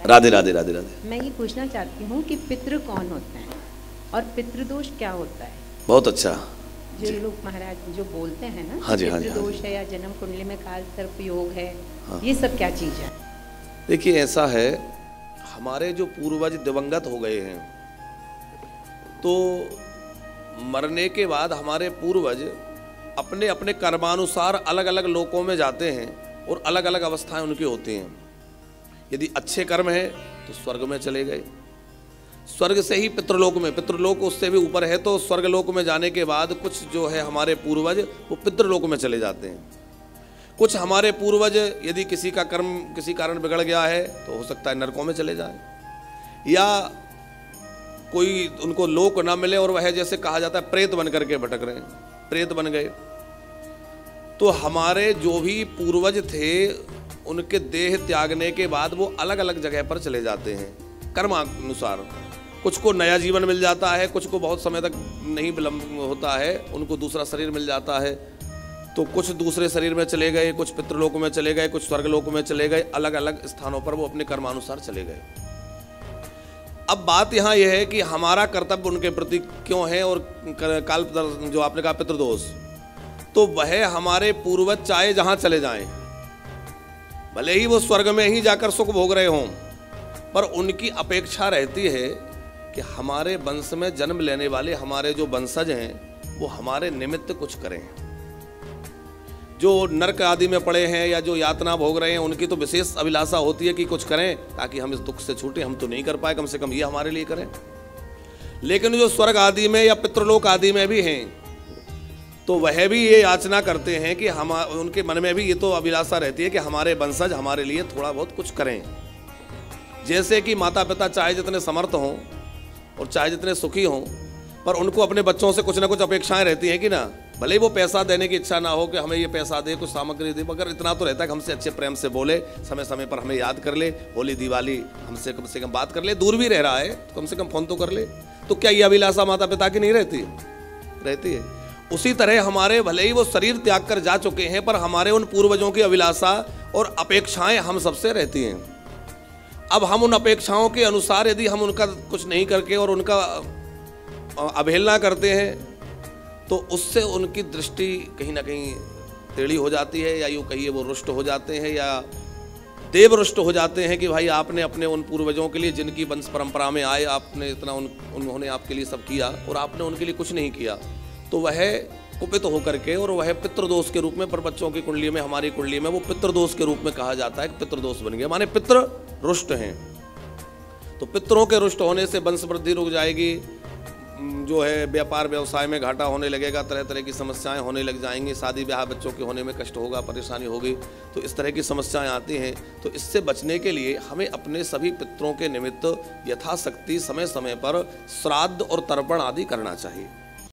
राधे राधे राधे राधे। मैं ये पूछना चाहती हूँ कि पितृ कौन होते हैं और पितृदोष क्या होता है? बहुत अच्छा। जो लोग महाराज जो बोलते हैं ना, हाँ जी, हाँ जी, हाँ पितृदोष जी। है या जन्म कुंडली में काल सर्प योग है, हाँ। ये सब क्या चीज है? देखिए ऐसा है, हमारे जो पूर्वज दिवंगत हो गए हैं तो मरने के बाद हमारे पूर्वज अपने अपने कर्मानुसार अलग अलग लोकों में जाते हैं और अलग अलग अवस्थाएं उनकी होती हैं। यदि अच्छे कर्म हैं तो स्वर्ग में चले गए, स्वर्ग से ही पितृलोक में, पितृलोक उससे भी ऊपर है, तो स्वर्गलोक में जाने के बाद कुछ जो है हमारे पूर्वज वो पितृलोक में चले जाते हैं। कुछ हमारे पूर्वज यदि किसी का कर्म किसी कारण बिगड़ गया है तो हो सकता है नरकों में चले जाए, या कोई उनको लोक ना मिले और वह जैसे कहा जाता है प्रेत बन करके भटक रहे हैं, प्रेत बन गए। तो हमारे जो भी पूर्वज थे उनके देह त्यागने के बाद वो अलग अलग जगह पर चले जाते हैं कर्मानुसार। कुछ को नया जीवन मिल जाता है, कुछ को बहुत समय तक नहीं विलंब होता है, उनको दूसरा शरीर मिल जाता है। तो कुछ दूसरे शरीर में चले गए, कुछ पितृलोक में चले गए, कुछ स्वर्गलोक में चले गए, अलग अलग स्थानों पर वो अपने कर्मानुसार चले गए। अब बात यहाँ यह है कि हमारा कर्तव्य उनके प्रति क्यों है, और काल जो आपने कहा पितृदोष, तो वह हमारे पूर्वज चाहे जहाँ चले जाएं, भले ही वो स्वर्ग में ही जाकर सुख भोग रहे हों, पर उनकी अपेक्षा रहती है कि हमारे वंश में जन्म लेने वाले हमारे जो वंशज हैं वो हमारे निमित्त कुछ करें। जो नरक आदि में पड़े हैं या जो यातना भोग रहे हैं उनकी तो विशेष अभिलाषा होती है कि कुछ करें ताकि हम इस दुख से छूटें, हम तो नहीं कर पाए, कम से कम ये हमारे लिए करें। लेकिन जो स्वर्ग आदि में या पितृलोक आदि में भी हैं तो वह भी ये याचना करते हैं कि हम, उनके मन में भी ये तो अभिलाषा रहती है कि हमारे वंशज हमारे लिए थोड़ा बहुत कुछ करें। जैसे कि माता पिता चाहे जितने समर्थ हों और चाहे जितने सुखी हों, पर उनको अपने बच्चों से कुछ ना कुछ अपेक्षाएं रहती हैं कि ना, भले ही वो पैसा देने की इच्छा ना हो कि हमें ये पैसा दे, कुछ सामग्री दे, मगर इतना तो रहता है कि हमसे अच्छे प्रेम से बोले, समय समय पर हमें याद कर ले, होली दिवाली हमसे कम से कम बात कर ले, दूर भी रह रहा है तो कम से कम फोन तो कर ले। तो क्या ये अभिलाषा माता पिता की नहीं रहती? रहती है। उसी तरह हमारे भले ही वो शरीर त्याग कर जा चुके हैं, पर हमारे उन पूर्वजों की अभिलाषा और अपेक्षाएं हम सबसे रहती हैं। अब हम उन अपेक्षाओं के अनुसार यदि हम उनका कुछ नहीं करके और उनका अवहेलना करते हैं तो उससे उनकी दृष्टि कहीं ना कहीं टेढ़ी हो जाती है, या यूँ कहिए वो रुष्ट हो जाते हैं या देव रुष्ट हो जाते हैं कि भाई आपने अपने उन पूर्वजों के लिए जिनकी वंश परंपरा में आए, आपने इतना उन्होंने आपके लिए सब किया और आपने उनके लिए कुछ नहीं किया, तो वह कुपित होकर के और वह पितृदोष के रूप में, पर बच्चों की कुंडली में, हमारी कुंडली में वो पितृदोष के रूप में कहा जाता है कि पितृदोष बन गया, माने पितृ रुष्ट हैं। तो पितरों के रुष्ट होने से वंश वृद्धि रुक जाएगी, जो है व्यापार व्यवसाय में घाटा होने लगेगा, तरह तरह की समस्याएं होने लग जाएंगी, शादी ब्याह बच्चों के होने में कष्ट होगा, परेशानी होगी, तो इस तरह की समस्याएं आती हैं। तो इससे बचने के लिए हमें अपने सभी पितरों के निमित्त यथाशक्ति समय समय पर श्राद्ध और तर्पण आदि करना चाहिए।